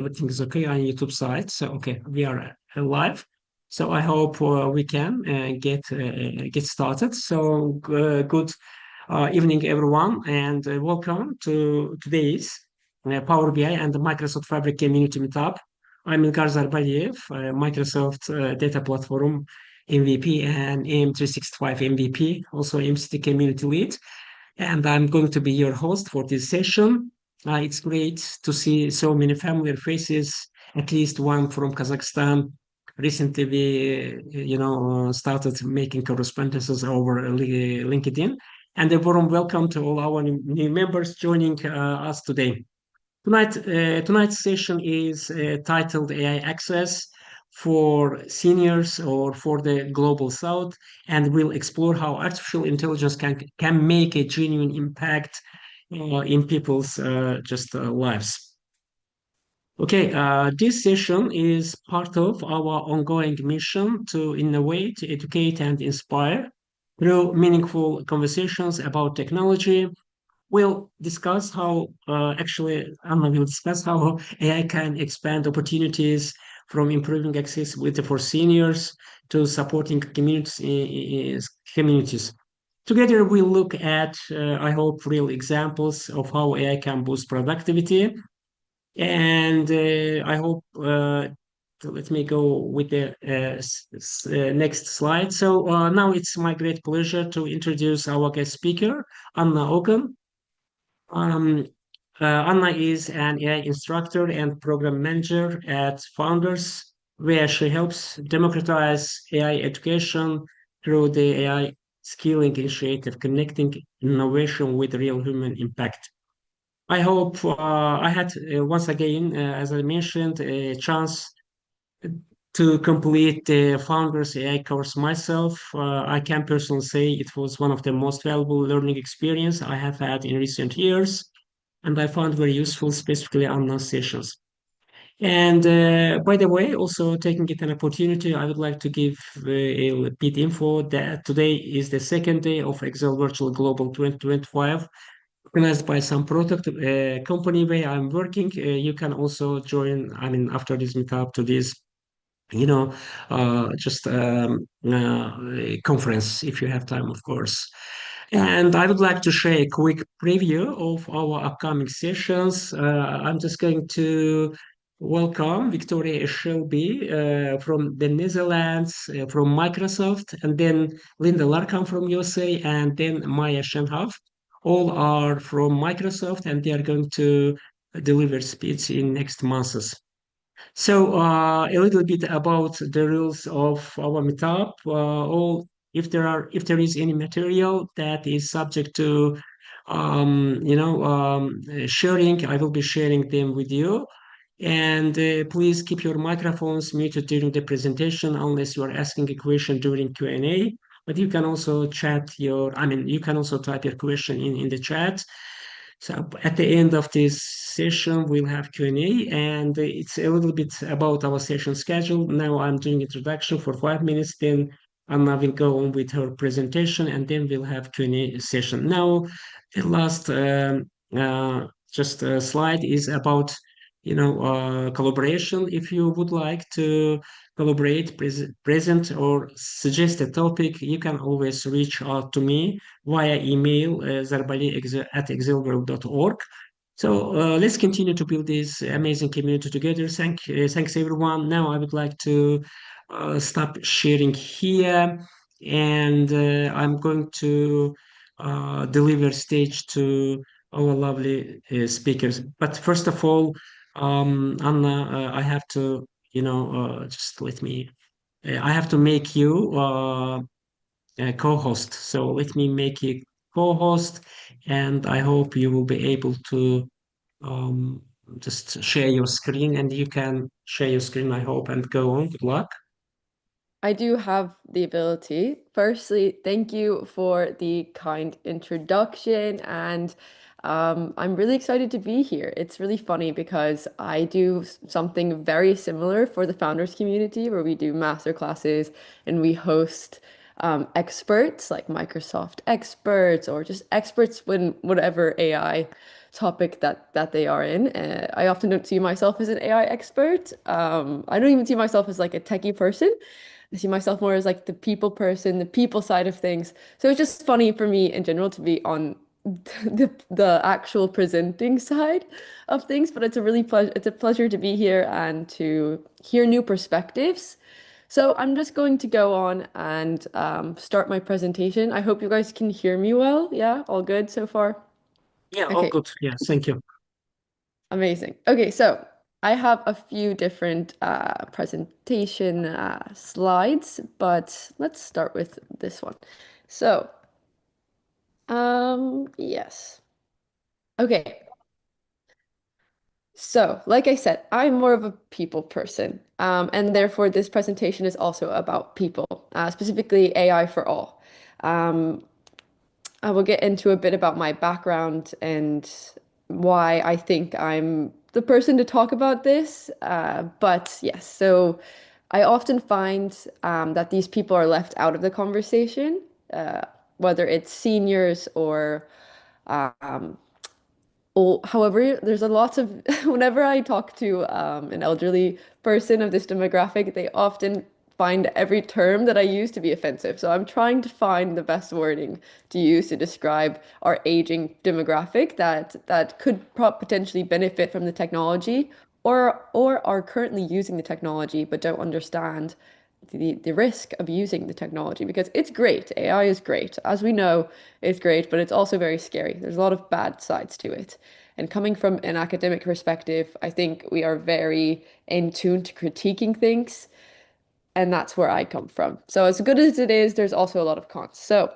Everything is okay on YouTube side. So okay, we are live. So I hope we can get started. So good evening, everyone, and welcome to today's Power BI and the Microsoft Fabric Community Meetup. I'm Ilkar Zarbaliev, Microsoft Data Platform MVP and AM365 MVP, also MCT Community Lead, and I'm going to be your host for this session. It's great to see so many familiar faces, at least one from Kazakhstan. Recently, we started making correspondences over LinkedIn. And a warm welcome to all our new members joining us today. Tonight's session is titled AI Access for Seniors or for the Global South, and we'll explore how artificial intelligence can make a genuine impact in people's lives. Okay, this session is part of our ongoing mission to innovate, educate, and inspire through meaningful conversations about technology. We'll discuss how, Anna will discuss how AI can expand opportunities from improving accessibility for seniors to supporting communities. Together, we'll look at, I hope, real examples of how AI can boost productivity. And I hope, let me go with the next slide. So now it's my great pleasure to introduce our guest speaker, Anna Ogan. Um, Anna is an AI instructor and program manager at Founders, where she helps democratize AI education through the AI skilling initiative, connecting innovation with real human impact. I hope I had once again, as I mentioned, a chance to complete the Founders AI course myself. I can personally say it was one of the most valuable learning experience I have had in recent years, and I found very useful, specifically on those sessions. And by the way, also taking it an opportunity, I would like to give a bit info that today is the second day of Excel Virtual Global 2025, organized by some product company where I'm working. You can also join, I mean, after this meetup to this you know, just a conference if you have time, of course. And I would like to share a quick preview of our upcoming sessions. I'm just going to welcome Victoria Shelby from the Netherlands, from Microsoft, and then Linda Larkham from USA, and then Maya Shenhoff. All are from Microsoft, and they are going to deliver speech in next months. So a little bit about the rules of our meetup. All if there is any material that is subject to sharing, I will be sharing them with you. And please keep your microphones muted during the presentation unless you are asking a question during Q&A. But you can also you can also type your question in the chat. So at the end of this session, we'll have Q&A, and it's a little bit about our session schedule. Now I'm doing introduction for 5 minutes, then Anna will go on with her presentation, and then we'll have Q&A session. Now, the last slide is about collaboration. If you would like to collaborate, present, or suggest a topic, you can always reach out to me via email, zarbali@excelworld.org. So let's continue to build this amazing community together. Thanks everyone. Now I would like to stop sharing here, and I'm going to deliver stage to our lovely speakers. But first of all, Anna, I have to, just let me. I have to make you co-host. So let me make you co-host, and I hope you will be able to um, just share your screen, and you can share your screen, I hope, and go on. Good luck. I do have the ability. Firstly, thank you for the kind introduction, and I'm really excited to be here. It's really funny because I do something very similar for the founders community where we do master classes and we host experts like Microsoft experts or just experts in whatever AI topic that they are in. I often don't see myself as an AI expert. I don't even see myself as like a techie person. I see myself more as like the people person, the people side of things. So it's just funny for me in general to be on the actual presenting side of things. But it's a pleasure to be here and to hear new perspectives. So I'm just going to go on and start my presentation. I hope you guys can hear me well. Yeah, all good so far. Yeah, all Okay, good. Yeah, thank you. amazing. Okay, so I have a few different presentation slides, but let's start with this one. So, yes. Okay. So, like I said, I'm more of a people person, and therefore this presentation is also about people, specifically AI for all. Um, I will get into a bit about my background and why I think I'm the person to talk about this. But yes, so I often find that these people are left out of the conversation, uh, whether it's seniors or um, well, however, there's a lot of whenever I talk to an elderly person of this demographic, they often find every term that I use to be offensive. So I'm trying to find the best wording to use to describe our aging demographic that could potentially benefit from the technology or are currently using the technology but don't understand the risk of using the technology because it's great. AI is great. As we know, it's great, but it's also very scary. There's a lot of bad sides to it. And coming from an academic perspective, I think we are very in tune to critiquing things, and that's where I come from. So as good as it is, there's also a lot of cons. So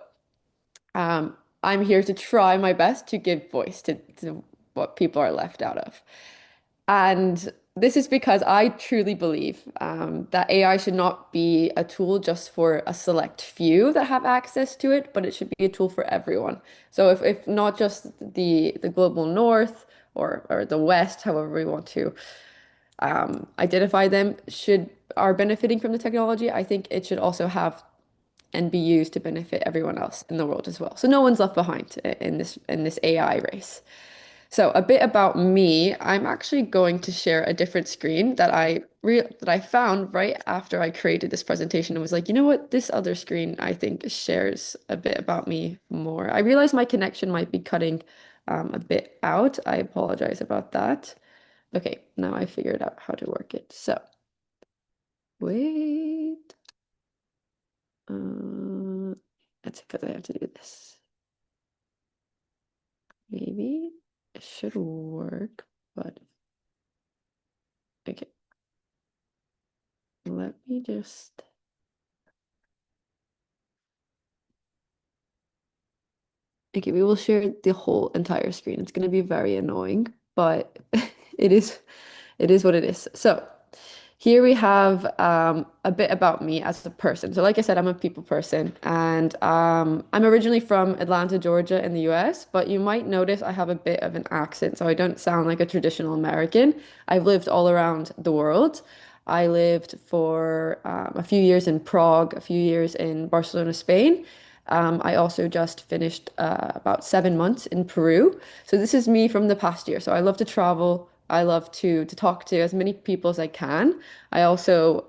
I'm here to try my best to give voice to what people are left out of. And this is because I truly believe that AI should not be a tool just for a select few that have access to it, but it should be a tool for everyone. So if not just the global north or the west, however we want to identify them, should are benefiting from the technology, I think it should also have and be used to benefit everyone else in the world as well. So no one's left behind in this AI race. So a bit about me, I'm actually going to share a different screen that I found right after I created this presentation and was like, you know what, this other screen I think shares a bit about me more. I realize my connection might be cutting a bit out. I apologize about that. Okay, now I figured out how to work it. So wait, uh, that's because I have to do this. Maybe it should work, but okay. Let me just. Okay, we will share the whole entire screen. It's going to be very annoying, but it is it is what it is. So here we have a bit about me as a person. So like I said, I'm a people person, and I'm originally from Atlanta, Georgia in the US, but you might notice I have a bit of an accent, so I don't sound like a traditional American. I've lived all around the world. I lived for a few years in Prague, a few years in Barcelona, Spain. I also just finished about 7 months in Peru. So this is me from the past year. So I love to travel. I love to talk to as many people as I can. I also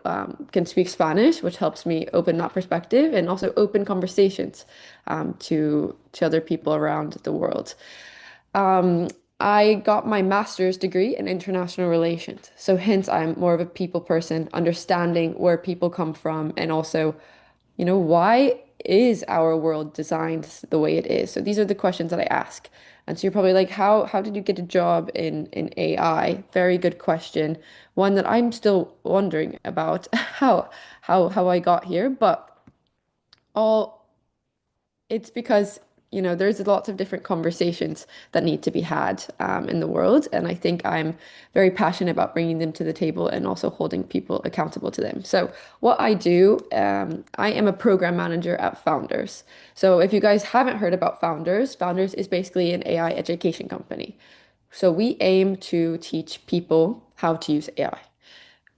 can speak Spanish, which helps me open that perspective and also open conversations to other people around the world. Um, I got my master's degree in international relations. So hence I'm more of a people person, understanding where people come from and also why is our world designed the way it is? So these are the questions that I ask. And so you're probably like, how did you get a job in AI? Very good question. One that I'm still wondering about how I got here, but all it's because, there's lots of different conversations that need to be had in the world. And I think I'm very passionate about bringing them to the table and also holding people accountable to them. So, what I do, I am a program manager at Founders. So, if you guys haven't heard about Founders, Founders is basically an AI education company. So, we aim to teach people how to use AI.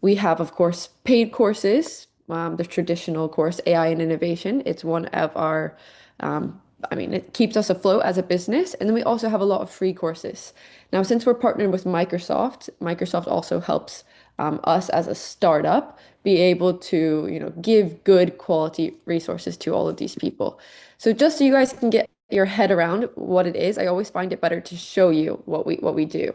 We have, of course, paid courses, the traditional course, AI and Innovation. It's one of I mean, it keeps us afloat as a business. And then we also have a lot of free courses. Now, since we're partnered with Microsoft, Microsoft also helps us as a startup be able to, give good quality resources to all of these people. So just so you guys can get your head around what it is, I always find it better to show you what we do.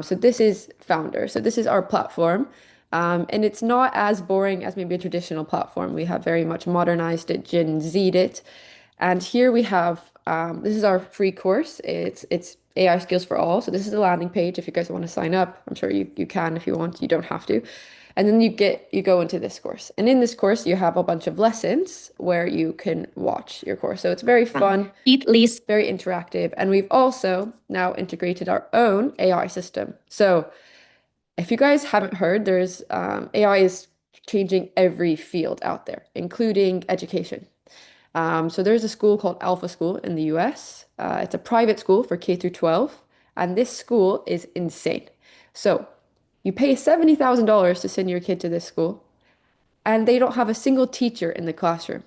So this is Founder. So this is our platform. And it's not as boring as maybe a traditional platform. We have very much modernized it, Gen Z'd it. And here we have this is our free course. It's AI skills for all. So this is the landing page if you guys want to sign up. I'm sure you can if you want. You don't have to. And then you go into this course. And in this course, you have a bunch of lessons where you can watch your course. So it's very fun, it least very interactive. And we've also now integrated our own AI system. So if you guys haven't heard, there's AI is changing every field out there, including education. So there's a school called Alpha School in the US. It's a private school for K through 12, and this school is insane. So you pay $70,000 to send your kid to this school, and they don't have a single teacher in the classroom,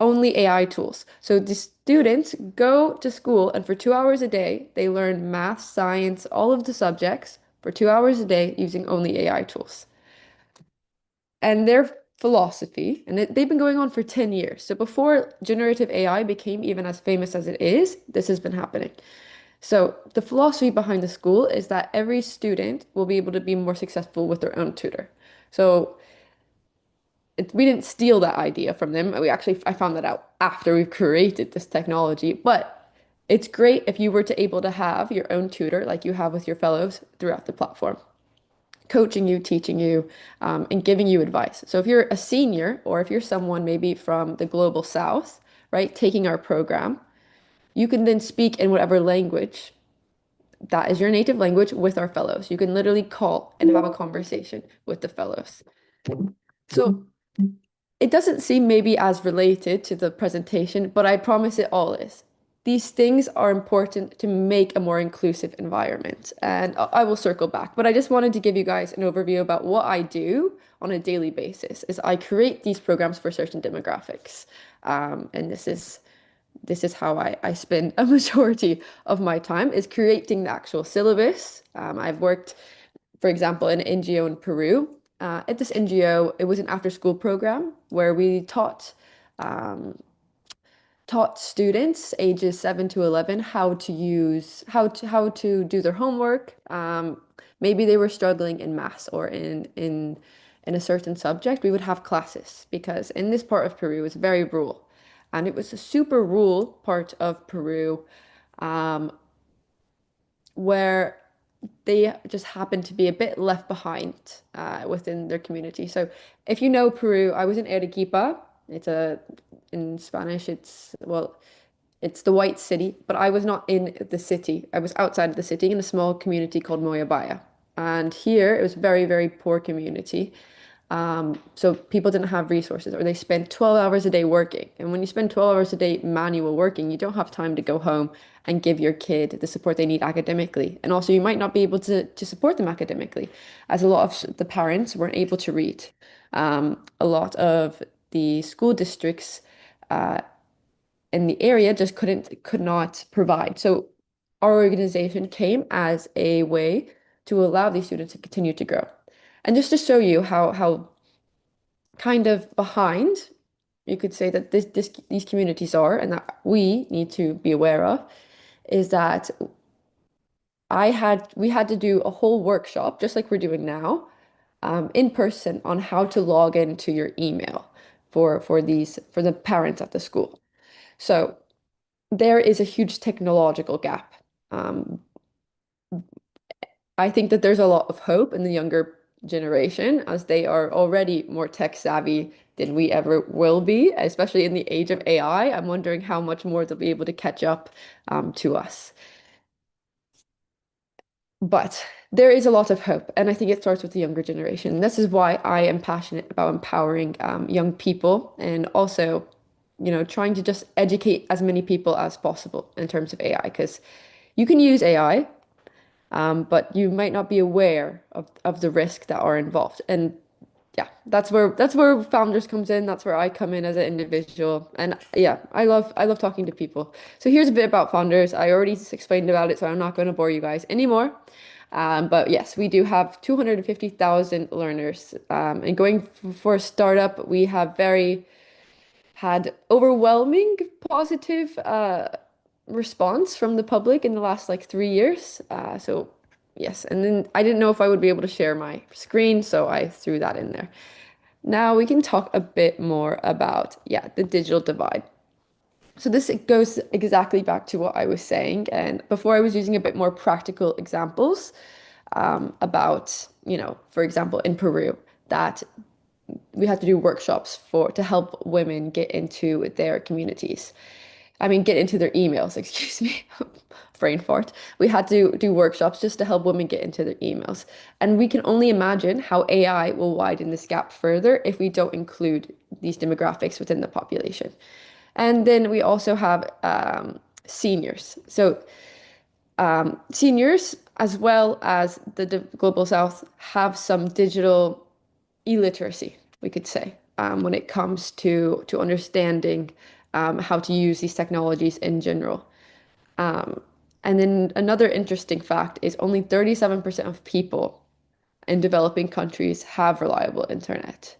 only AI tools. So the students go to school, and for 2 hours a day, they learn math, science, all of the subjects for 2 hours a day using only AI tools. And their philosophy, and they've been going on for 10 years. So before generative AI became even as famous as it is, this has been happening. So the philosophy behind the school is that every student will be able to be more successful with their own tutor. So we didn't steal that idea from them. I found that out after we've created this technology. But it's great if you were to able to have your own tutor like you have with your fellows throughout the platform, coaching you, teaching you, and giving you advice. So if you're a senior or if you're someone maybe from the global south, right, taking our program, you can then speak in whatever language that is your native language with our fellows. You can literally call and have a conversation with the fellows. So it doesn't seem maybe as related to the presentation, but I promise it all is. These things are important to make a more inclusive environment. And I will circle back, but I just wanted to give you guys an overview about what I do on a daily basis is I create these programs for certain demographics. And this is how I spend a majority of my time is creating the actual syllabus. I've worked, for example, in an NGO in Peru. At this NGO, it was an after-school program where we taught students ages 7 to 11 how to do their homework. Maybe they were struggling in maths or in a certain subject. We would have classes because in this part of Peru, it's very rural, and it was a super rural part of Peru, where they just happen to be a bit left behind within their community. So if you know Peru, I was in Arequipa. In Spanish, it's the white city, but I was not in the city. I was outside of the city in a small community called Moyobaya. And here it was very, very poor community. So people didn't have resources or they spent 12 hours a day working. And when you spend 12 hours a day manual working, you don't have time to go home and give your kid the support they need academically. And also you might not be able to support them academically, as a lot of the parents weren't able to read. A lot of the school districts in the area just could not provide. So our organization came as a way to allow these students to continue to grow. And just to show you how kind of behind you could say that these communities are and that we need to be aware of is that we had to do a whole workshop just like we're doing now, in person on how to log into your email for the parents at the school. So there is a huge technological gap. Um, I think that there's a lot of hope in the younger generation as they are already more tech savvy than we ever will be, especially in the age of AI. I'm wondering how much more they'll be able to catch up to us. But there is a lot of hope, and I think it starts with the younger generation. This is why I am passionate about empowering young people and also, trying to just educate as many people as possible in terms of AI, because you can use AI, but you might not be aware of the risk that are involved. And yeah, that's where founders comes in. That's where I come in as an individual. And yeah, I love talking to people. So here's a bit about founders. I already explained about it, so I'm not going to bore you guys anymore. But yes, we do have 250,000 learners. And going for a startup, we have very had overwhelming positive response from the public in the last like 3 years. So yes, and then I didn't know if I would be able to share my screen, so I threw that in there. Now we can talk a bit more about, yeah, the digital divide. So this goes exactly back to what I was saying. And before I was using a bit more practical examples about, for example, in Peru, that we had to do workshops to help women get into their communities. I mean, get into their emails, excuse me, brain fart. We had to do workshops just to help women get into their emails. And we can only imagine how AI will widen this gap further if we don't include these demographics within the population. And then we also have seniors. So seniors, as well as the Global South, have some digital illiteracy, we could say, when it comes to understanding how to use these technologies in general. Um, and then another interesting fact is only 37% of people in developing countries have reliable internet.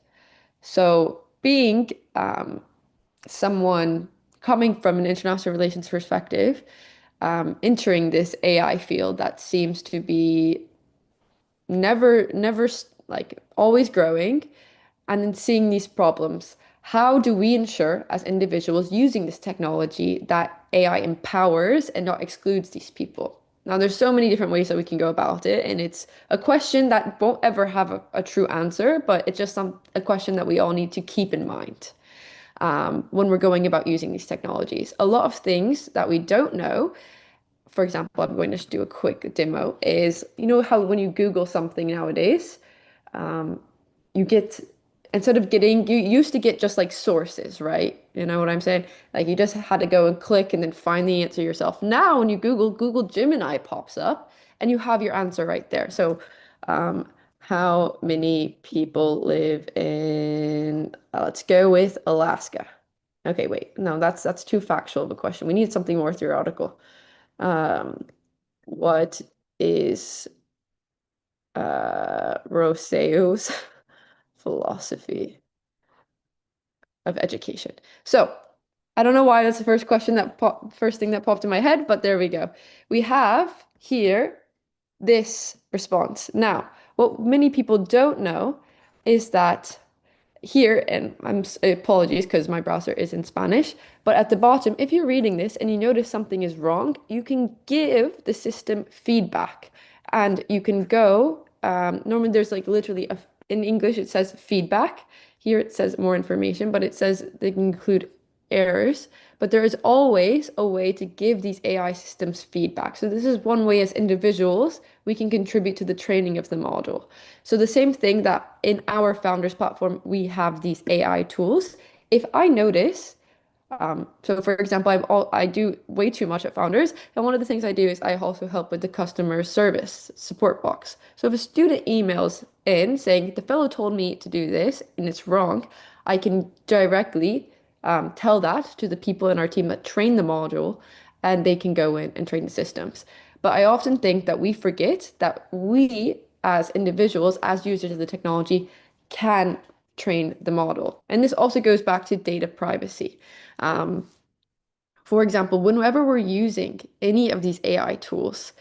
So being someone coming from an international relations perspective, entering this AI field that seems to be never like always growing, and then seeing these problems. How do we ensure as individuals using this technology that AI empowers and not excludes these people? Now, there's so many different ways that we can go about it, and it's a question that won't ever have a true answer, but it's just a question that we all need to keep in mind when we're going about using these technologies. A lot of things that we don't know, for example, I'm going to just do a quick demo, is how when you Google something nowadays, you get instead of getting you used to get just like sources, right? You know what I'm saying? Like you just had to go and click and then find the answer yourself. Now when you Google Gemini pops up and you have your answer right there. So how many people live in let's go with Alaska. Okay, wait. No, that's too factual of a question. We need something more theoretical. Um, what is Rousseau's philosophy of education? So I don't know why that's the first thing that popped in my head, but there we go. We have here this response. Now, what many people don't know is that here, and apologies because my browser is in Spanish, but at the bottom, if you're reading this and you notice something is wrong, you can give the system feedback, and you can go. Normally, there's like literally in English it says feedback. Here it says more information, but it says they can include errors. But there is always a way to give these AI systems feedback. So this is one way as individuals we can contribute to the training of the model. So the same thing that in our founders platform, we have these AI tools. If I notice, so for example, I do way too much at Founders, and one of the things I do is I also help with the customer service support box. So if a student emails in saying the fellow told me to do this and it's wrong, I can directly tell that to the people in our team that train the module, and they can go in and train the systems. But I often think that we forget that we, as individuals, as users of the technology, can train the model. And this also goes back to data privacy. Um, for example, whenever we're using any of these AI tools,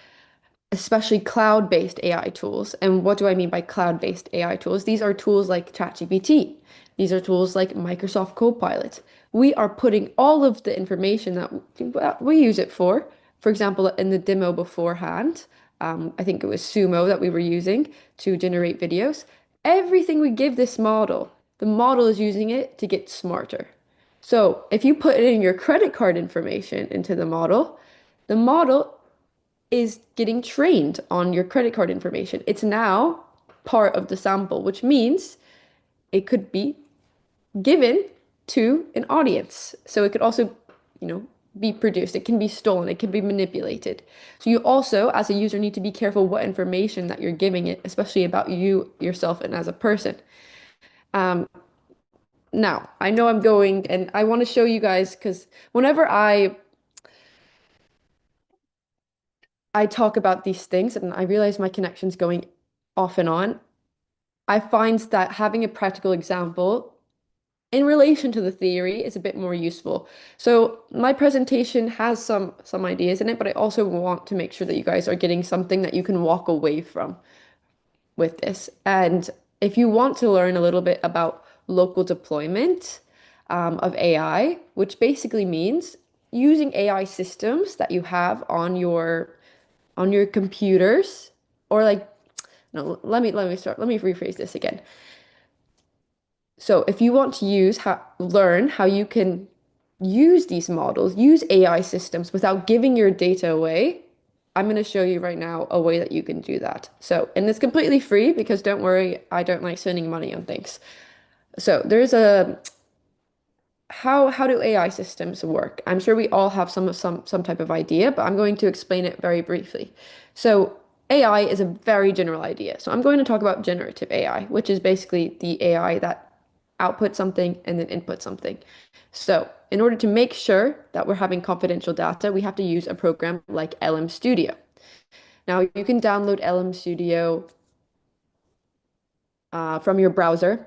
especially cloud-based AI tools. And what do I mean by cloud-based AI tools? These are tools like ChatGPT. These are tools like Microsoft Copilot. We are putting all of the information that we use it for. For example, in the demo beforehand, I think it was Sumo that we were using to generate videos. Everything we give this model, the model is using it to get smarter. So if you put in your credit card information into the model is getting trained on your credit card information. It's now part of the sample, which means it could be given to an audience. So it could also, be produced. It can be stolen. It can be manipulated. So you also, as a user, need to be careful what information that you're giving it, especially about you, yourself, and as a person. Um, Now, I know I'm going and I want to show you guys because whenever I talk about these things and I realize my connection's going off and on, I find that having a practical example in relation to the theory is a bit more useful. So my presentation has some ideas in it, but I also want to make sure that you guys are getting something that you can walk away from with this. And if you want to learn a little bit about local deployment of AI, which basically means using AI systems that you have on your computers, or like, no, let me rephrase this again. So if you want to learn how you can use these models, use AI systems without giving your data away, I'm going to show you right now a way that you can do that. So, and it's completely free because don't worry, I don't like spending money on things. So there's a how do AI systems work? I'm sure we all have some type of idea, but I'm going to explain it very briefly. So AI is a very general idea. So I'm going to talk about generative AI, which is basically the AI that outputs something and then inputs something. So in order to make sure that we're having confidential data, we have to use a program like LM Studio. Now you can download LM Studio from your browser,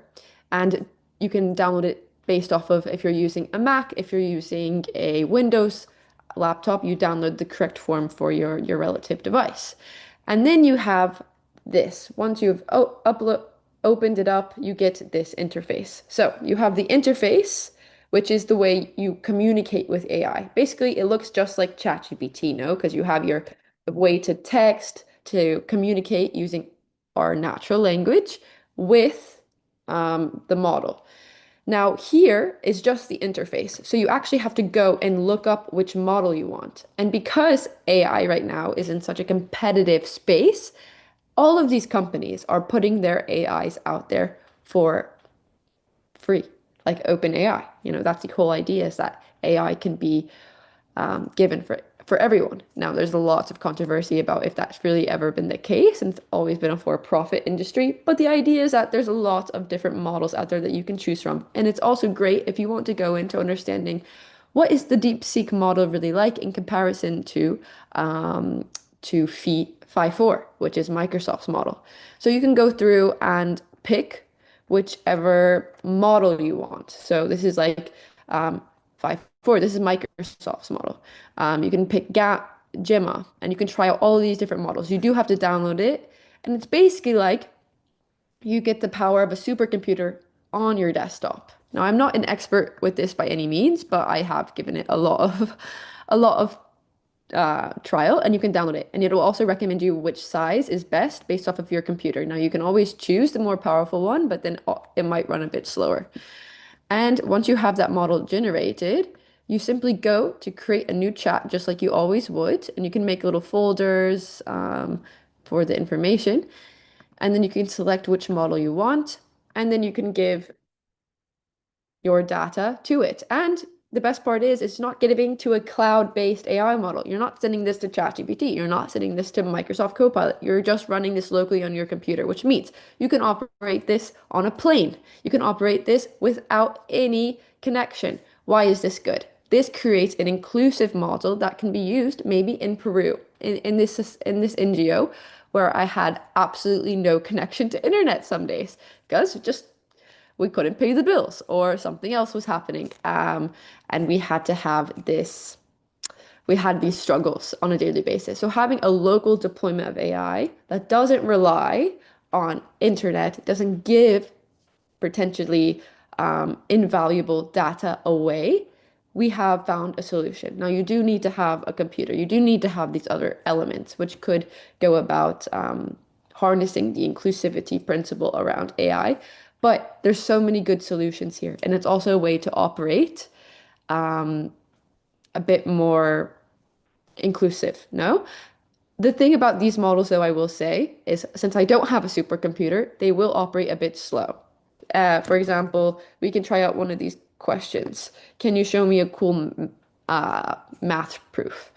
and you can download it based off of if you're using a Mac, if you're using a Windows laptop, you download the correct form for your relative device. And then you have this. Once you've opened it up, you get this interface. So you have the interface, which is the way you communicate with AI. Basically, it looks just like ChatGPT, no? Because you have your way to text, to communicate using our natural language with the model. Now, here is just the interface. So you actually have to go and look up which model you want. And because AI right now is in such a competitive space, all of these companies are putting their AIs out there for free, like OpenAI. You know, that's the whole idea is that AI can be given for everyone. Now, there's lots of controversy about if that's really ever been the case, and it's always been a for-profit industry. But the idea is that there's a lot of different models out there that you can choose from, and it's also great if you want to go into understanding what is the DeepSeek model really like in comparison to Phi 4, which is Microsoft's model. So you can go through and pick whichever model you want. So this is like Phi 4. This is Microsoft's model. You can pick Gemma, and you can try out all of these different models. You do have to download it, and it's basically like you get the power of a supercomputer on your desktop. Now, I'm not an expert with this by any means, but I have given it a lot of a lot of trial, and you can download it. And it will also recommend you which size is best based off of your computer. Now, you can always choose the more powerful one, but then it might run a bit slower. And once you have that model generated, you simply go to create a new chat just like you always would. And you can make little folders for the information. And then you can select which model you want. And then you can give your data to it. And the best part is it's not giving to a cloud-based AI model. You're not sending this to ChatGPT. You're not sending this to Microsoft Copilot. You're just running this locally on your computer, which means you can operate this on a plane. You can operate this without any connection. Why is this good? This creates an inclusive model that can be used maybe in Peru, in this NGO, where I had absolutely no connection to internet some days because just we couldn't pay the bills or something else was happening. And we had to have we had these struggles on a daily basis. So having a local deployment of AI that doesn't rely on internet, doesn't give potentially invaluable data away, we have found a solution. Now, you do need to have a computer. You do need to have these other elements, which could go about harnessing the inclusivity principle around AI. But there's so many good solutions here. And it's also a way to operate a bit more inclusive, no? The thing about these models, though, I will say, is since I don't have a supercomputer, they will operate a bit slow. For example, we can try out one of these questions. Can you show me a cool math proof?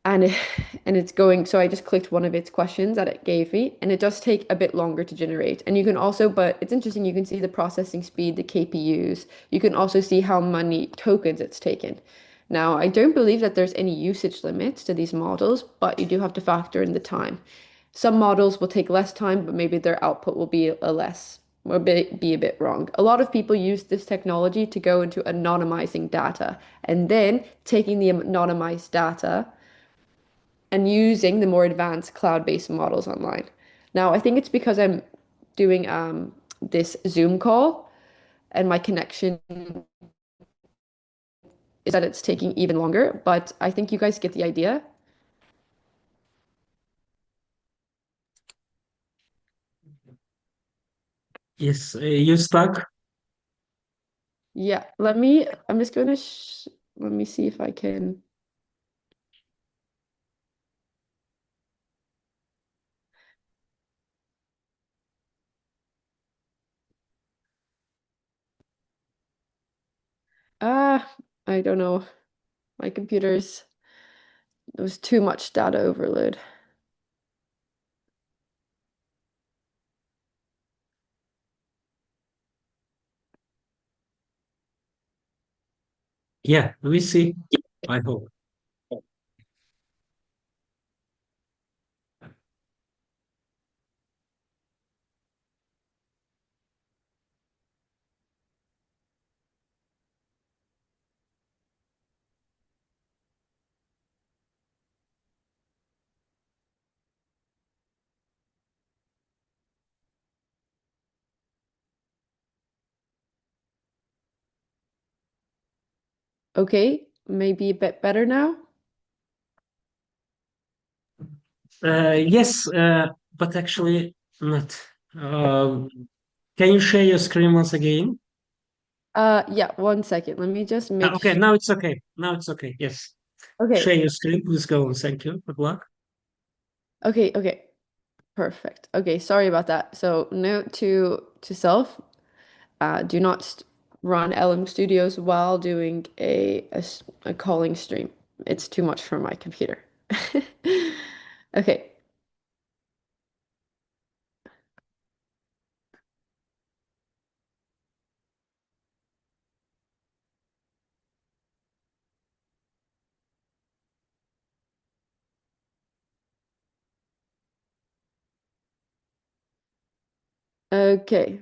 and it, and it's going, so I just clicked one of its questions that it gave me, and it does take a bit longer to generate. And you can also, but it's interesting, you can see the processing speed, the KPUs. You can also see how many tokens it's taken. Now, I don't believe that there's any usage limits to these models, but you do have to factor in the time. Some models will take less time, but maybe their output will be a less, or be a bit wrong. A lot of people use this technology to go into anonymizing data and then taking the anonymized data and using the more advanced cloud-based models online. Now, I think it's because I'm doing this Zoom call and my connection is that it's taking even longer, but I think you guys get the idea. Yes, you stuck? Yeah, I'm just gonna let me see if I can. Ah, I don't know. My computer's, there was too much data overload. Yeah, we see. I hope. Okay, maybe a bit better now. Yes, but actually not. Um, can you share your screen once again? Yeah, 1 second. Let me just make Okay, sure. now it's okay. Now it's okay. Yes. Share Okay, your screen. Please go on. Thank you. Good luck. okay. Perfect. Okay, sorry about that. So note to self, do not run LM Studios while doing a calling stream. It's too much for my computer. Okay. Okay.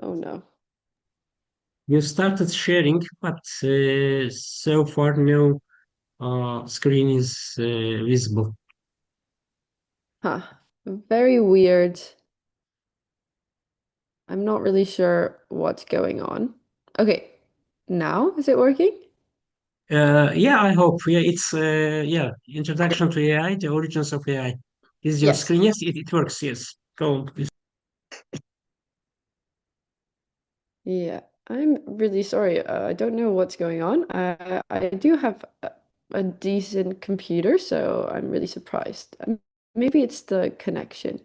Oh no. You started sharing, but so far no screen is visible. Huh. Very weird. I'm not really sure what's going on. Okay. Now, is it working? Yeah, I hope. Yeah, it's yeah, introduction to AI, the origins of AI. Is your Yes. screen? Yes, it works. Yes, go on, please. Yeah, I'm really sorry. I don't know what's going on. I do have a decent computer, so I'm really surprised. Maybe it's the connection.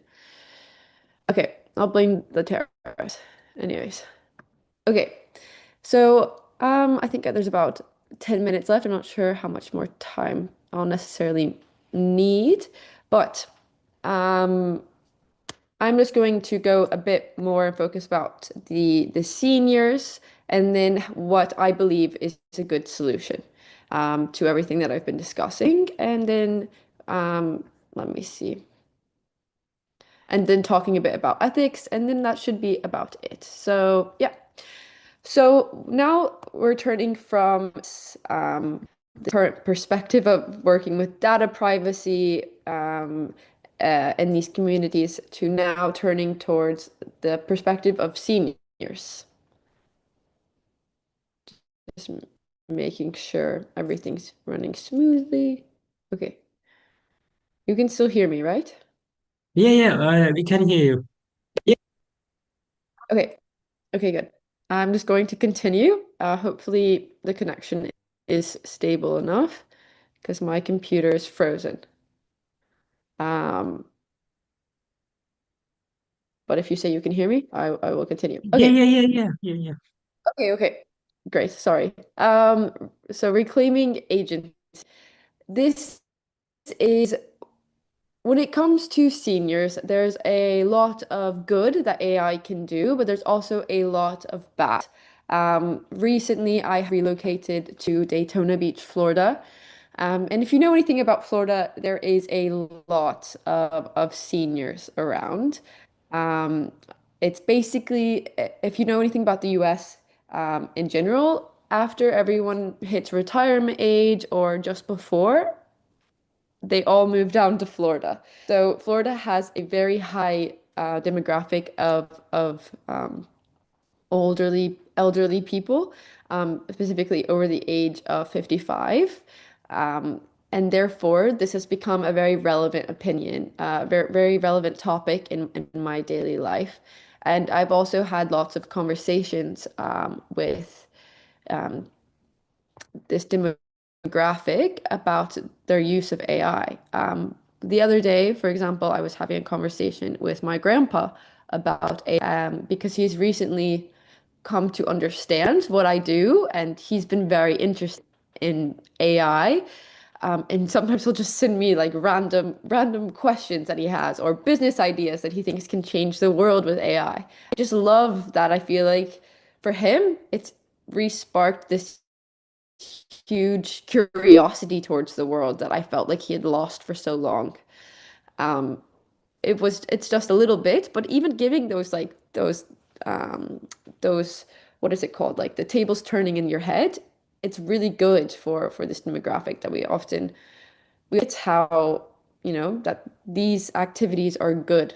Okay, I'll blame the terrorist. Anyways, okay. So, I think there's about 10 minutes left. I'm not sure how much more time I'll necessarily need, but um, I'm just going to go a bit more and focus about the seniors and then what I believe is a good solution to everything that I've been discussing. And then let me see. And then talking a bit about ethics, and then that should be about it. So yeah. So now we're turning from the current perspective of working with data privacy in these communities to now turning towards the perspective of seniors. Just making sure everything's running smoothly. Okay. You can still hear me, right? Yeah, yeah, we can hear you. Okay. Okay, good. I'm just going to continue. Hopefully the connection is stable enough because my computer is frozen. Um, But if you say you can hear me, I will continue. Yeah, Okay. yeah, yeah, yeah, yeah, yeah. Okay, okay. Great. Sorry. So reclaiming agent. This is when it comes to seniors, there's a lot of good that AI can do, but there's also a lot of bad. Recently, I relocated to Daytona Beach, Florida. And if you know anything about Florida, there is a lot of seniors around. Um, it's basically, if you know anything about the US in general, after everyone hits retirement age or just before, they all moved down to Florida. So Florida has a very high demographic of elderly people, specifically over the age of 55. Um, and therefore, this has become a very relevant opinion, very relevant topic in my daily life. And I've also had lots of conversations with this demographic about their use of AI. The other day, for example, I was having a conversation with my grandpa about AI because he's recently come to understand what I do, and he's been very interested in AI. And sometimes he'll just send me like random questions that he has or business ideas that he thinks can change the world with AI. I just love that. I feel like for him, it's re-sparked this huge curiosity towards the world that I felt like he had lost for so long. Um, it's just a little bit, but even giving um those what is it called? Like the tables turning in your head, it's really good for this demographic that it's how, that these activities are good.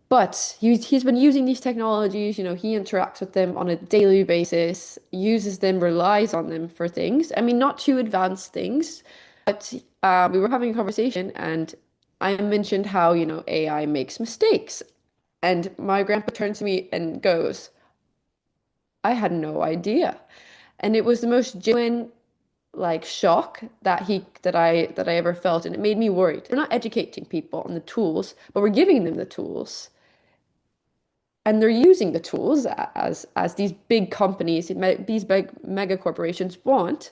But he's been using these technologies, he interacts with them on a daily basis, uses them, relies on them for things. I mean, not too advanced things, but we were having a conversation and I mentioned how, AI makes mistakes. And my grandpa turns to me and goes, I had no idea. And it was the most genuine like shock that I ever felt. And it made me worried. We're not educating people on the tools, but we're giving them the tools. And they're using the tools as these big companies, these big mega corporations want,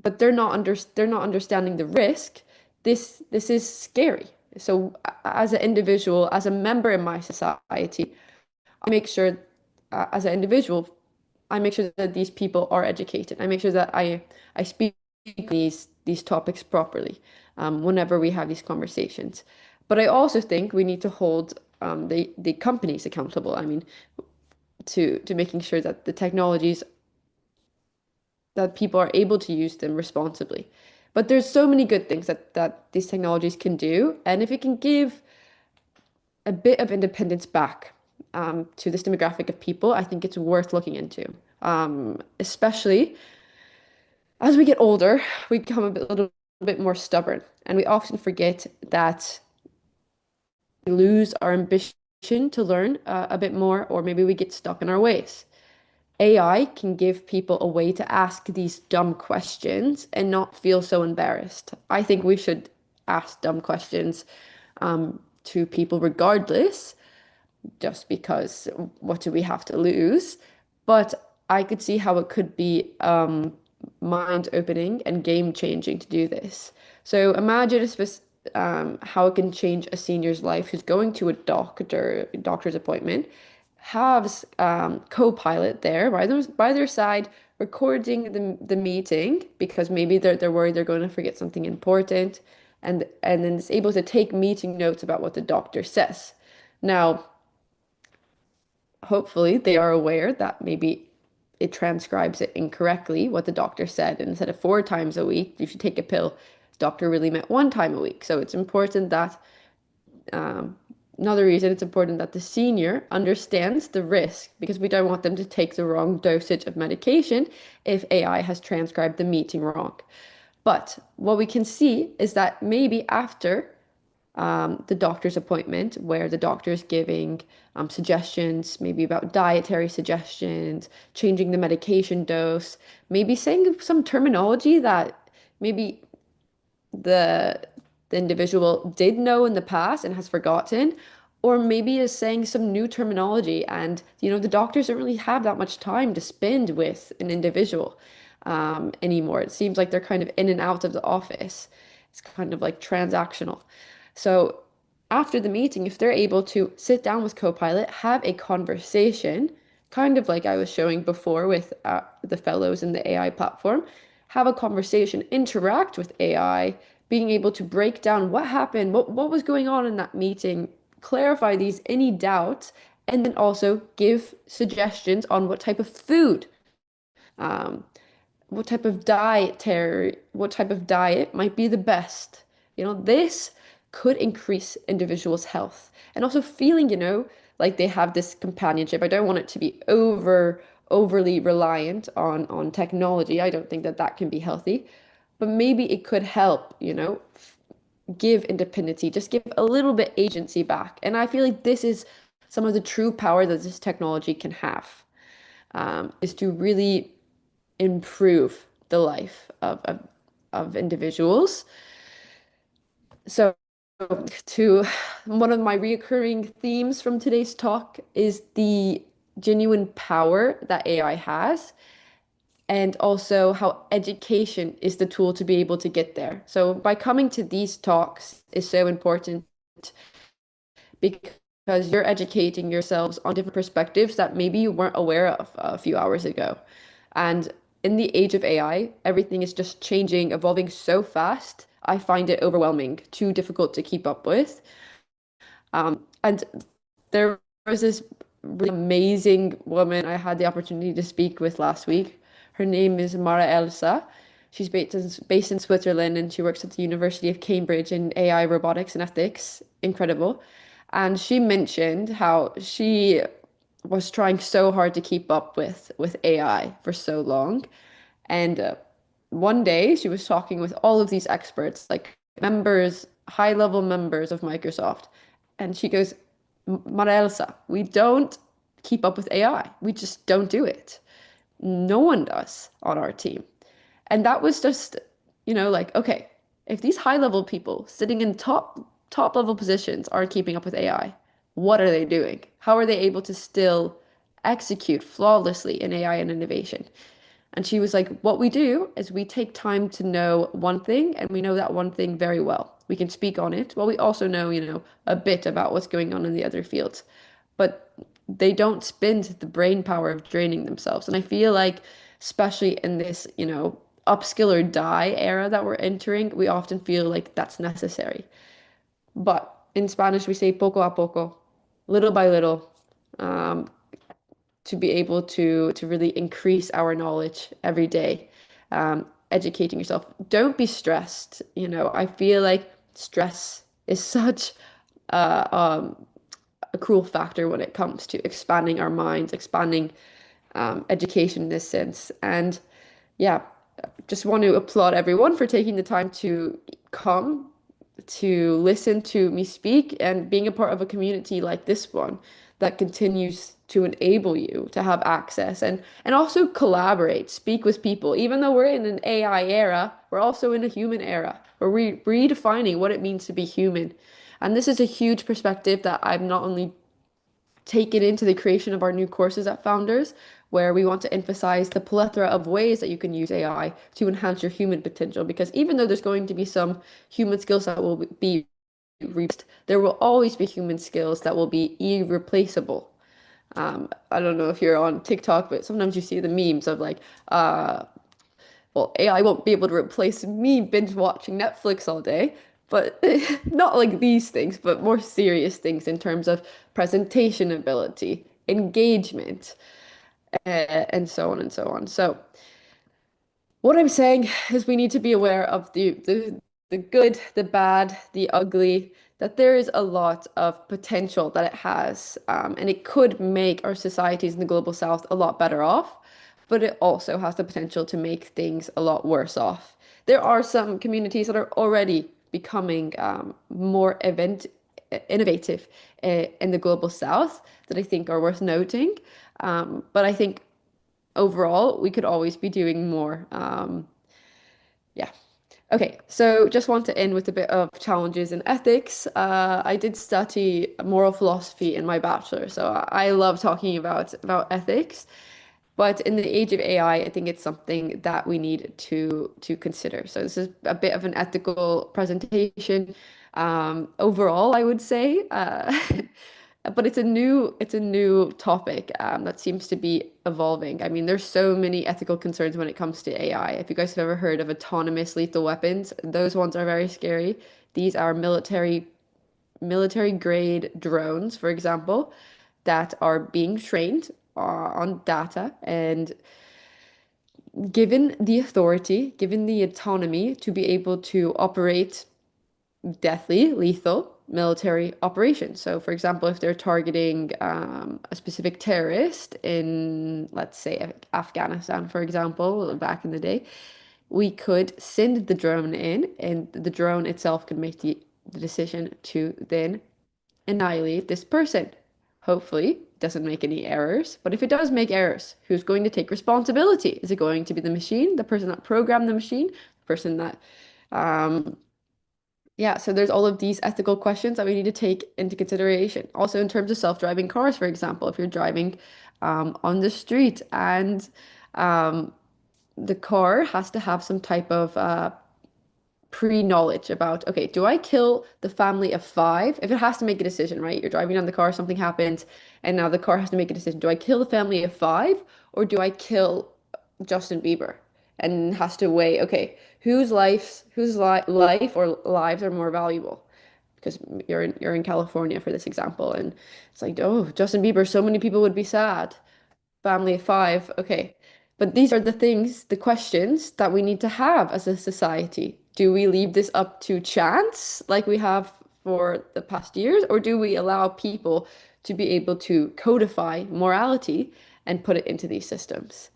but they're not understanding the risk. This is scary. So as an individual, as a member in my society, I make sure as an individual, I make sure that these people are educated. I make sure that I speak these topics properly whenever we have these conversations. But I also think we need to hold the companies accountable. I mean, to making sure that the technologies that people are able to use them responsibly. But there's so many good things that these technologies can do, and if it can give a bit of independence back to this demographic of people, I think it's worth looking into. Especially as we get older, we become little bit more stubborn, and we often forget that we lose our ambition to learn a bit more, or maybe we get stuck in our ways. AI can give people a way to ask these dumb questions and not feel so embarrassed. I think we should ask dumb questions to people regardless, just because what do we have to lose? But I could see how it could be mind-opening and game-changing to do this. So imagine how it can change a senior's life who's going to a doctor's appointment, has co-pilot there by their side, recording the meeting because maybe they're worried they're going to forget something important, and then is able to take meeting notes about what the doctor says. Now, hopefully they are aware that maybe it transcribes it incorrectly what the doctor said. And instead of 4 times a week, you should take a pill. Doctor really meant 1 time a week. So it's important that another reason it's important that the senior understands the risk because we don't want them to take the wrong dosage of medication if AI has transcribed the meeting wrong. But what we can see is that maybe after the doctor's appointment, where the doctor is giving suggestions, maybe about dietary suggestions, changing the medication dose, maybe saying some terminology that maybe the the individual did know in the past and has forgotten, or maybe is saying some new terminology, and the doctors don't really have that much time to spend with an individual anymore. It seems like they're kind of in and out of the office. It's kind of like transactional. So after the meeting, if they're able to sit down with Copilot, have a conversation, kind of like I was showing before with the fellows in the AI platform, have a conversation, interact with AI, being able to break down what happened, what was going on in that meeting, clarify these any doubts, and then also give suggestions on what type of food, um, what type of diet might be the best. This could increase individuals' health and also feeling, like they have this companionship. I don't want it to be overly reliant on technology. I don't think that that can be healthy, but maybe it could help, give independency, just give a little bit agency back. And I feel like this is some of the true power that this technology can have, is to really improve the life of individuals. So, to one of my reoccurring themes from today's talk is the genuine power that AI has, and also how education is the tool to be able to get there. So, by coming to these talks is so important because you're educating yourselves on different perspectives that maybe you weren't aware of a few hours ago. And in the age of AI, everything is just changing, evolving so fast. I find it overwhelming, too difficult to keep up with. And there was this really amazing woman I had the opportunity to speak with last week. Her name is Mara Elsa. She's based in Switzerland, and she works at the University of Cambridge in AI, robotics, and ethics. Incredible. And she mentioned how she was trying so hard to keep up with AI for so long. And one day she was talking with all of these experts, like members, high level members of Microsoft. And she goes, Marelsa, we don't keep up with AI. We just don't do it. No one does on our team. And that was just, like, okay, if these high level people sitting in top level positions aren't keeping up with AI, what are they doing? How are they able to still execute flawlessly in AI and innovation? And she was like, what we do is we take time to know one thing, and we know that one thing very well. We can speak on it, while we also know, a bit about what's going on in the other fields. But they don't spend the brain power of draining themselves. And I feel like, especially in this, upskill or die era that we're entering, we often feel like that's necessary. But in Spanish, we say poco a poco, little by little, um, to be able to really increase our knowledge every day, educating yourself. Don't be stressed. I feel like stress is such a cruel factor when it comes to expanding our minds, expanding education in this sense. And yeah, just want to applaud everyone for taking the time to come to listen to me speak and being a part of a community like this one that continues to enable you to have access and also collaborate, speak with people. Even though we're in an AI era, we're also in a human era. We're redefining what it means to be human. And this is a huge perspective that I'm not only taken into the creation of our new courses at Founders, where we want to emphasize the plethora of ways that you can use AI to enhance your human potential. Because even though there's going to be some human skills that will be replaced, there will always be human skills that will be irreplaceable. I don't know if you're on TikTok, but sometimes you see the memes of like, well, AI won't be able to replace me binge watching Netflix all day, but not like these things, but more serious things in terms of presentation ability, engagement, and so on and so on. So, what I'm saying is we need to be aware of the good, the bad, the ugly, that there is a lot of potential that it has, and it could make our societies in the global south a lot better off, but it also has the potential to make things a lot worse off. There are some communities that are already becoming more innovative in the global south that I think are worth noting. But I think overall, we could always be doing more. Yeah. Okay, so just want to end with a bit of challenges in ethics. I did study moral philosophy in my bachelor, so I love talking about ethics. But in the age of AI, I think it's something that we need to consider. So this is a bit of an ethical presentation. Overall, I would say, but it's a new topic that seems to be evolving. I mean, there's so many ethical concerns when it comes to AI. If you guys have ever heard of autonomous lethal weapons, those ones are very scary. These are military grade drones, for example, that are being trained on data and given the authority, given the autonomy to be able to operate deathly, lethal military operations. So, for example, if they're targeting a specific terrorist in, let's say, Afghanistan, for example, back in the day, we could send the drone in, and the drone itself could make the decision to then annihilate this person. Hopefully, it doesn't make any errors. But if it does make errors, who's going to take responsibility? Is it going to be the machine, the person that programmed the machine, the person that um, yeah, so there's all of these ethical questions that we need to take into consideration. Also, in terms of self-driving cars, for example, if you're driving on the street and um, the car has to have some type of pre-knowledge about, okay, do I kill the family of five? If it has to make a decision, right? You're driving down the car, something happens, and now the car has to make a decision. Do I kill the family of five or do I kill Justin Bieber? And has to weigh, okay, whose life or lives are more valuable? Because you're in California for this example, and it's like, oh, Justin Bieber, so many people would be sad. Family of five, okay. But these are the things, the questions that we need to have as a society. Do we leave this up to chance like we have for the past years, or do we allow people to be able to codify morality and put it into these systems?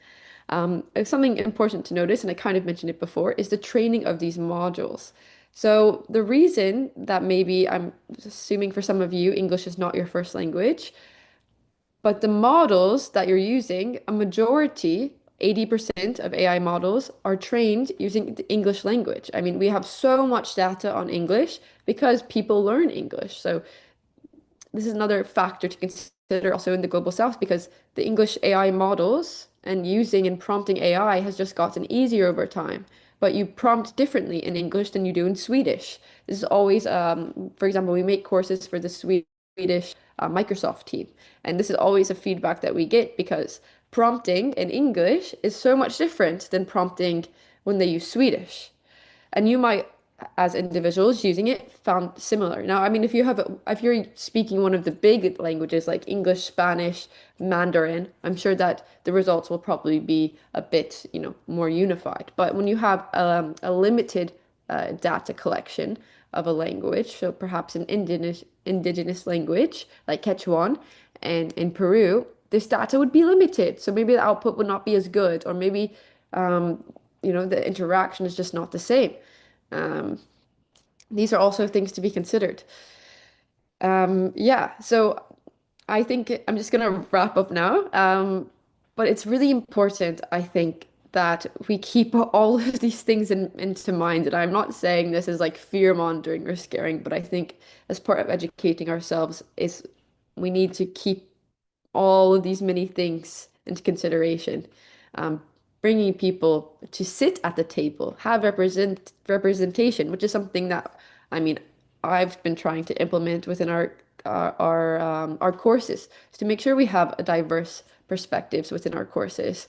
Something important to notice, and I kind of mentioned it before, is the training of these modules. So the reason that maybe I'm assuming for some of you, English is not your first language, but the models that you're using, a majority, 80% of AI models are trained using the English language. I mean, we have so much data on English because people learn English. So this is another factor to consider also in the global south because the English AI models and using and prompting AI has just gotten easier over time. But you prompt differently in English than you do in Swedish. This is always, for example, we make courses for the Swedish Microsoft team. And this is always a feedback that we get because prompting in English is so much different than prompting when they use Swedish. And you might, as individuals using it, found similar. Now, I mean, if you're speaking one of the big languages like English, Spanish, Mandarin, I'm sure that the results will probably be a bit, more unified. But when you have a limited data collection of a language, so perhaps an indigenous language like Quechuan, and in Peru, this data would be limited. So maybe the output would not be as good, or maybe um, the interaction is just not the same. Um, these are also things to be considered. Yeah, so I think I'm just gonna wrap up now. But it's really important, I think, that we keep all of these things into mind. And I'm not saying this is like fear mongering or scaring, but I think as part of educating ourselves is we need to keep all of these many things into consideration. Um, Bringing people to sit at the table, have representation, which is something that I mean I've been trying to implement within our courses to make sure we have a diverse perspectives within our courses.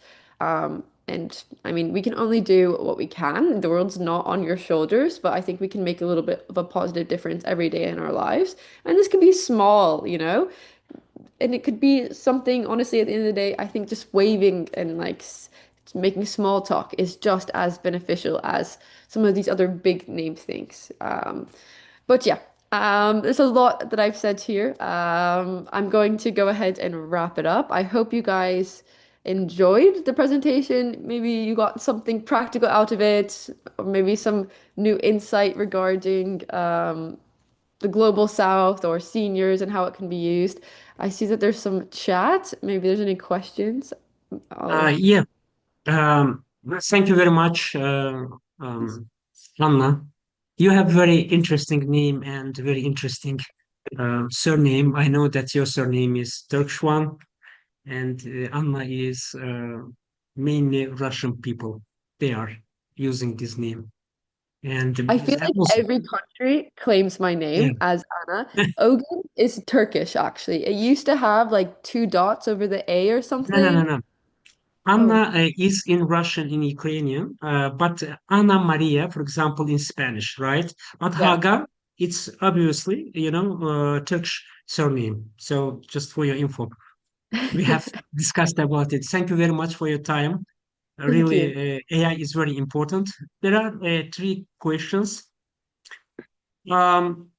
And I mean, we can only do what we can. The world's not on your shoulders, but I think we can make a little bit of a positive difference every day in our lives. And this can be small, and it could be something, honestly, at the end of the day, I think just waving and like making small talk is just as beneficial as some of these other big name things. But yeah, there's a lot that I've said here. I'm going to go ahead and wrap it up. I hope you guys enjoyed the presentation. Maybe you got something practical out of it, or maybe some new insight regarding the global south or seniors and how it can be used. I see that there's some chat. Maybe there's any questions. I'll Yeah. Thank you very much. Um, Anna, you have very interesting name and very interesting surname. I know that your surname is Turkish one, and Anna is mainly Russian people. They are using this name, and I feel like also, every country claims my yeah, name as Anna. Ogan is Turkish, actually. It used to have like two dots over the A or no, no, no, something. no. Oh, Anna is in Russian, in Ukrainian, but Anna Maria, for example, in Spanish, right? But yeah. Haga, it's obviously, Turkish surname. So just for your info, we have discussed about it. Thank you very much for your time. Thank Really, you. AI is very important. There are three questions. Um,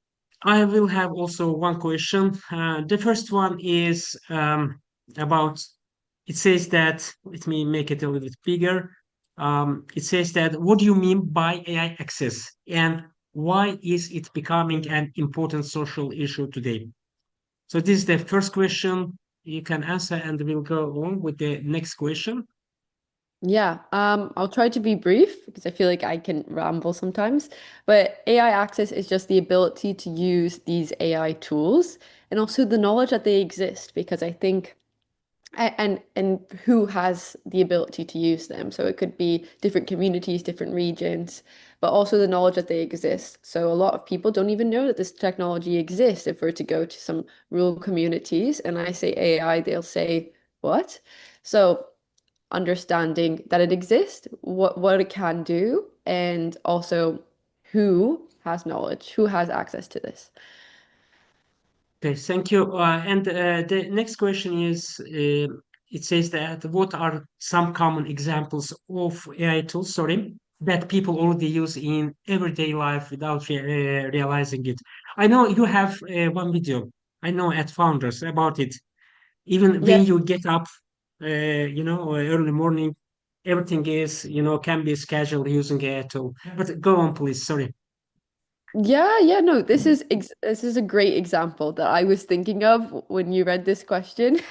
I will have also one question. The first one is about, it says that, let me make it a little bit bigger. It says that, what do you mean by AI access? And why is it becoming an important social issue today? So this is the first question you can answer, and we'll go on with the next question. Yeah, I'll try to be brief because I feel like I can ramble sometimes. But AI access is just the ability to use these AI tools and also the knowledge that they exist because I think and who has the ability to use them. So it could be different communities, different regions, but also the knowledge that they exist. So a lot of people don't even know that this technology exists. If we're to go to some rural communities and I say AI, they'll say, what? So understanding that it exists, what it can do, and also who has knowledge, who has access to this. Okay, thank you. And the next question is, it says that, what are some common examples of AI tools, sorry, that people already use in everyday life without realizing it? I know you have one video, I know, at Founders about it. Even when Yes. you get up, early morning, everything is, can be scheduled using AI tool. But go on, please. Sorry. Yeah, no, this is a great example that I was thinking of when you read this question.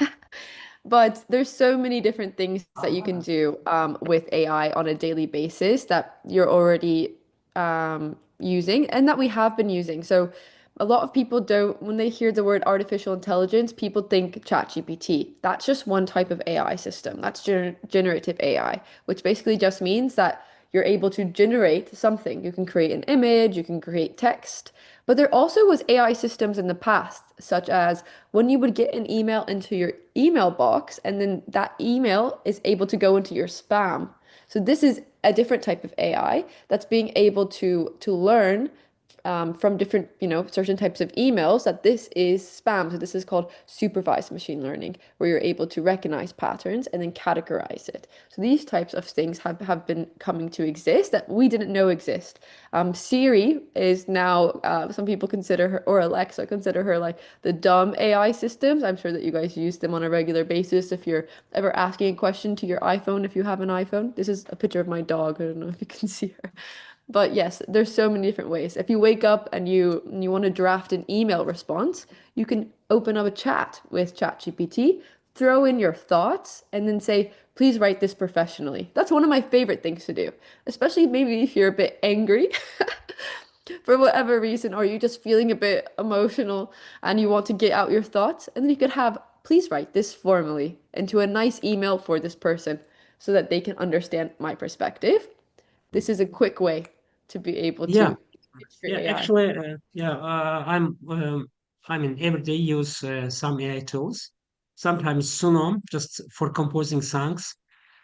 But there's so many different things that you can do with AI on a daily basis that you're already using and that we have been using. So a lot of people don't, when they hear the word artificial intelligence, people think ChatGPT. That's just one type of AI system. That's generative AI, which basically just means that you're able to generate something. You can create an image, you can create text. But there also was AI systems in the past, such as when you would get an email into your email box, and then that email is able to go into your spam. So this is a different type of AI that's being able to learn from different, certain types of emails that this is spam. So this is called supervised machine learning, where you're able to recognize patterns and then categorize it. So these types of things have been coming to exist that we didn't know exist. Siri is now, some people consider her, or Alexa consider her like the dumb AI systems. I'm sure that you guys use them on a regular basis. If you're ever asking a question to your iPhone, if you have an iPhone, this is a picture of my dog. I don't know if you can see her. But yes, there's so many different ways. If you wake up and you want to draft an email response, you can open up a chat with ChatGPT, throw in your thoughts, and then say, please write this professionally. That's one of my favorite things to do, especially maybe if you're a bit angry for whatever reason, or you're just feeling a bit emotional and you want to get out your thoughts. And then you could have, please write this formally into a nice email for this person so that they can understand my perspective. This is a quick way to be able Yeah. to fix your Yeah, AI. actually, I'm in everyday use some AI tools. Sometimes Sunom just for composing songs,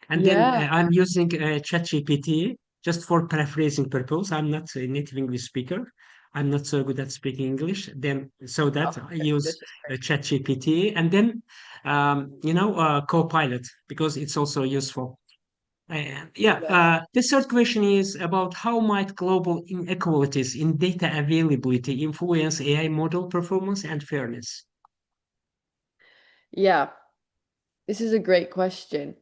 and then Yeah. I'm using ChatGPT just for paraphrasing purpose. I'm not a native English speaker. I'm not so good at speaking English. Then so Oh, that I your use English is great. ChatGPT, and then Copilot, because it's also useful. Yeah, Yes. the third question is about, how might global inequalities in data availability influence AI model performance and fairness? Yeah, this is a great question.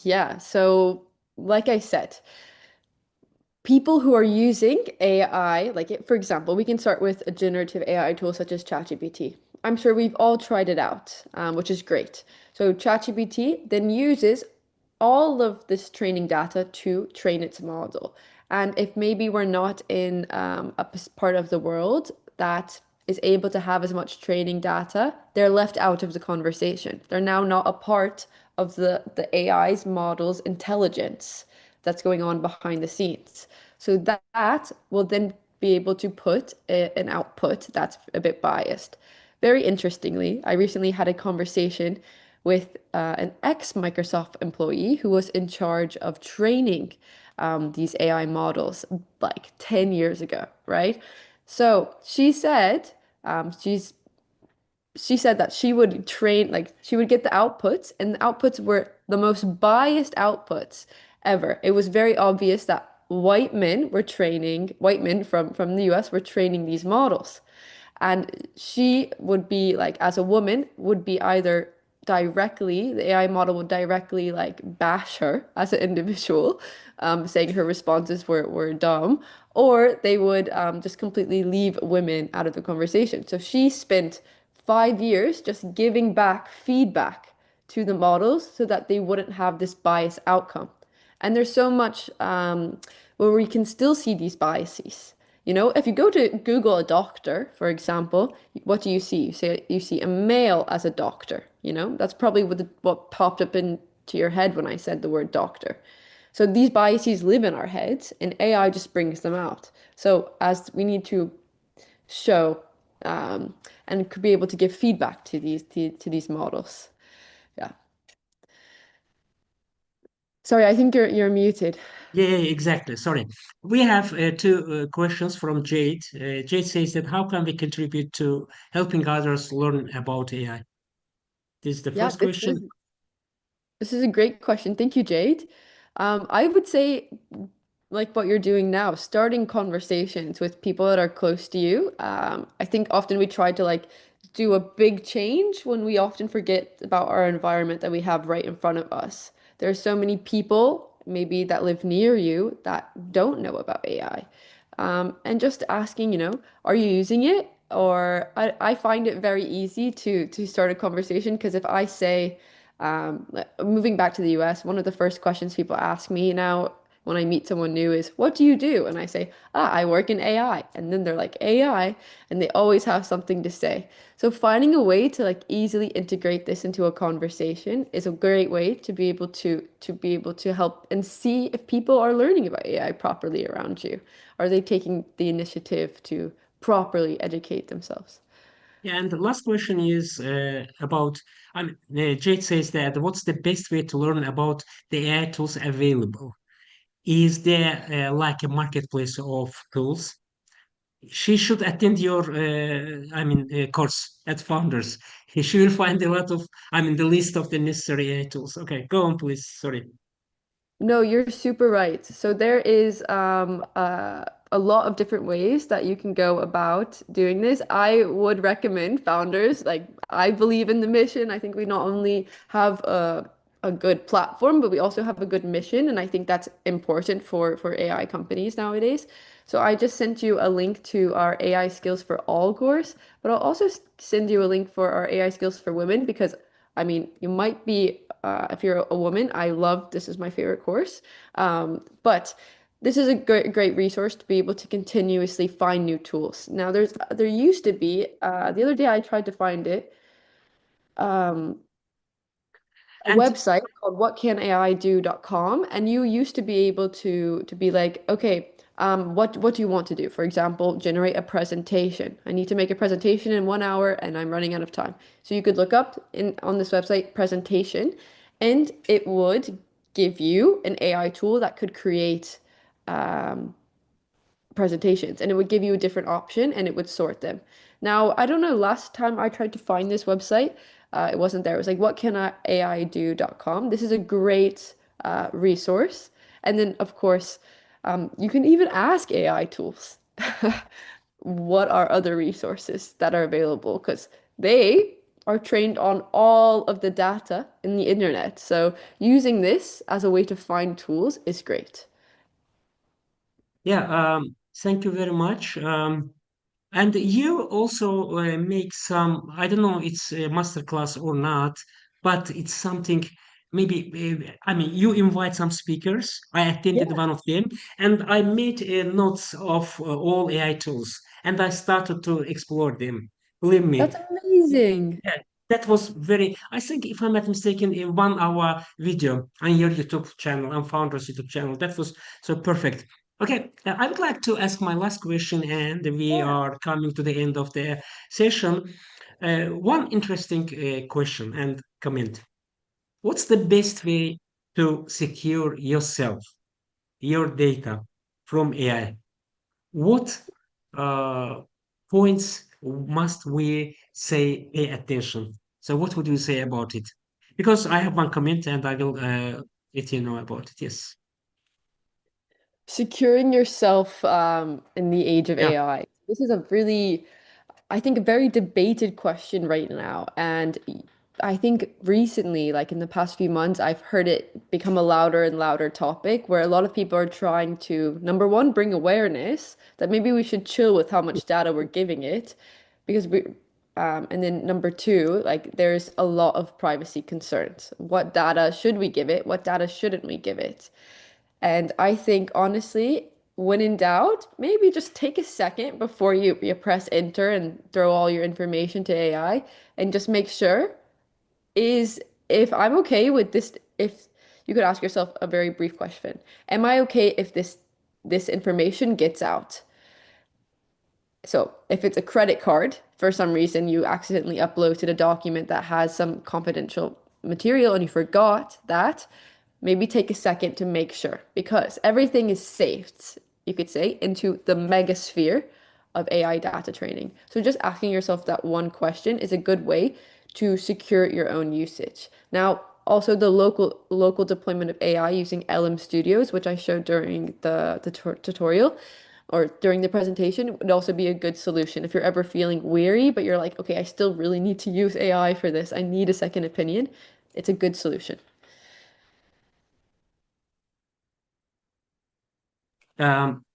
Yeah, so like I said, people who are using AI, like it, for example, we can start with a generative AI tool such as ChatGPT. I'm sure we've all tried it out, which is great. So ChatGPT then uses all of this training data to train its model. And if maybe we're not in part of the world that is able to have as much training data, they're left out of the conversation. They're now not a part of the AI's model's intelligence that's going on behind the scenes. So that will then be able to put an output that's a bit biased. Very interestingly, I recently had a conversation with an ex-Microsoft employee who was in charge of training these AI models like 10 years ago, right? So she said that she would train, like she would get the outputs, and the outputs were the most biased outputs ever. It was very obvious that white men from the US were training these models. And she would be like, as a woman, would be either directly, the AI model would directly like bash her as an individual, saying her responses were dumb, or they would just completely leave women out of the conversation. So she spent 5 years just giving back feedback to the models so that they wouldn't have this bias outcome. And there's so much where we can still see these biases. You know, if you go to Google a doctor, for example, what do you see? You see a male as a doctor. You know, that's probably what popped up into your head when I said the word doctor. So these biases live in our heads, and AI just brings them out. So as we need to show um, and could be able to give feedback to these models. Yeah. Sorry, I think you're muted. Yeah, yeah, exactly. Sorry. We have two questions from Jade. Jade says that how can we contribute to helping others learn about AI? This is the Yeah, first question. this is a great question. Thank you, Jade. I would say, like what you're doing now, starting conversations with people that are close to you. I think often we try to like do a big change when we often forget about our environment that we have right in front of us. There are so many people maybe that live near you that don't know about AI. And just asking, are you using it? Or I find it very easy to start a conversation because if I say, moving back to the US, one of the first questions people ask me now when I meet someone new is, "What do you do?" And I say, I work in AI." And then they're like, "AI?" And they always have something to say. So finding a way to like easily integrate this into a conversation is a great way to help and see if people are learning about AI properly around you. Are they taking the initiative to properly educate themselves? Yeah, and the last question is about, Jade says that what's the best way to learn about the AI tools available? Is there like a marketplace of tools? She should attend your, course at Founders. She will find a lot of, the list of the necessary AI tools. Okay, go on, please. Sorry. No, you're super right. So there is a lot of different ways that you can go about doing this. I would recommend founders, like I believe in the mission. I think we not only have a good platform, but we also have a good mission, and I think that's important for AI companies nowadays. So I just sent you a link to our AI Skills for All course, but I'll also send you a link for our AI Skills for Women because I mean, you might be, if you're a woman, I love this is my favorite course. But this is a great resource to be able to continuously find new tools. Now, there used to be, the other day I tried to find it. Um, a And website called whatcanAIdo.com, and you used to be able to be like, okay, what do you want to do? For example, generate a presentation. I need to make a presentation in 1 hour and I'm running out of time. So you could look up on this website presentation, and it would give you an AI tool that could create um, presentations, and it would give you a different option and it would sort them. Now, I don't know, last time I tried to find this website, it wasn't there. It was like whatcanAIdo.com. This is a great resource. And then, of course, you can even ask AI tools what are other resources that are available because they are trained on all of the data in the internet. So using this as a way to find tools is great. yeah, thank you very much. And you also make some, I don't know, it's a masterclass or not, but it's something maybe I mean you invite some speakers. I attended Yeah, one of them, and I made notes of all AI tools, and I started to explore them. Believe that's me, amazing. yeah, that was very. I think if I'm not mistaken, a 1 hour video on your YouTube channel, on Founders YouTube channel. That was so perfect. Okay, I would like to ask my last question, and we Yeah. are coming to the end of the session. One interesting question and comment. What's the best way to secure yourself, your data from AI? What uh, points must we say pay attention? So, what would you say about it? Because I have one comment and I will let you know about it. Yes. Securing yourself in the age of Yeah. AI. This is a really, I think, a very debated question right now. And I think recently, like in the past few months, I've heard it become a louder and louder topic where a lot of people are trying to, number one, bring awareness that maybe we should chill with how much data we're giving it because and then number two, like there's a lot of privacy concerns. What data should we give it? What data shouldn't we give it? And I think honestly, when in doubt, maybe just take a second before you press enter and throw all your information to AI and just make sure is if I'm okay with this, if you could ask yourself a very brief question. Am I okay if this information gets out? So if it's a credit card, for some reason you accidentally uploaded a document that has some confidential material and you forgot that, maybe take a second to make sure because everything is saved, you could say, into the megasphere of AI data training. So just asking yourself that one question is a good way to secure your own usage. Now, also the local deployment of AI using LM Studios, which I showed during the tutorial or during the presentation, would also be a good solution. If you're ever feeling weary, but you're like, okay, I still really need to use AI for this. I need a second opinion. It's a good solution.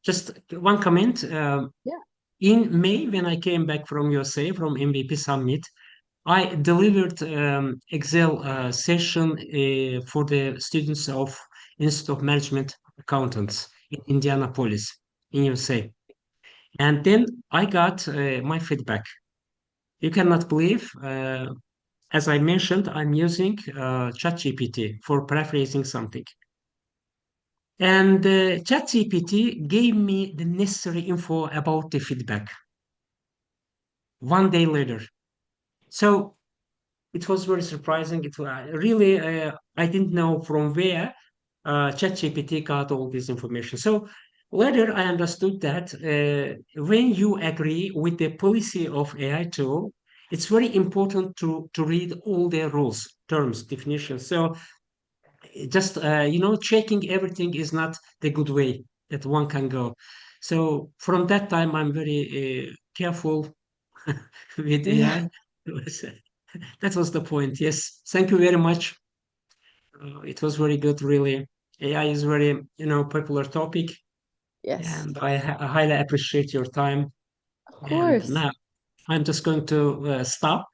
Just one comment. Yeah. In May, when I came back from USA from MVP Summit, I delivered Excel session for the students of Institute of Management Accountants in Indianapolis, in USA. And then I got my feedback. You cannot believe, as I mentioned, I'm using ChatGPT for paraphrasing something. And ChatGPT gave me the necessary info about the feedback 1 day later. So it was very surprising. It was really, I didn't know from where ChatGPT got all this information. So later I understood that when you agree with the policy of AI tool, it's very important to read all their rules, terms, definitions. So just checking everything is not the good way that one can go. So from that time, I'm very careful with Yeah. AI. That was the point. Yes, thank you very much. It was very good, really. AI is very, popular topic, Yes. and I highly appreciate your time. Of And course. now I'm just going to stop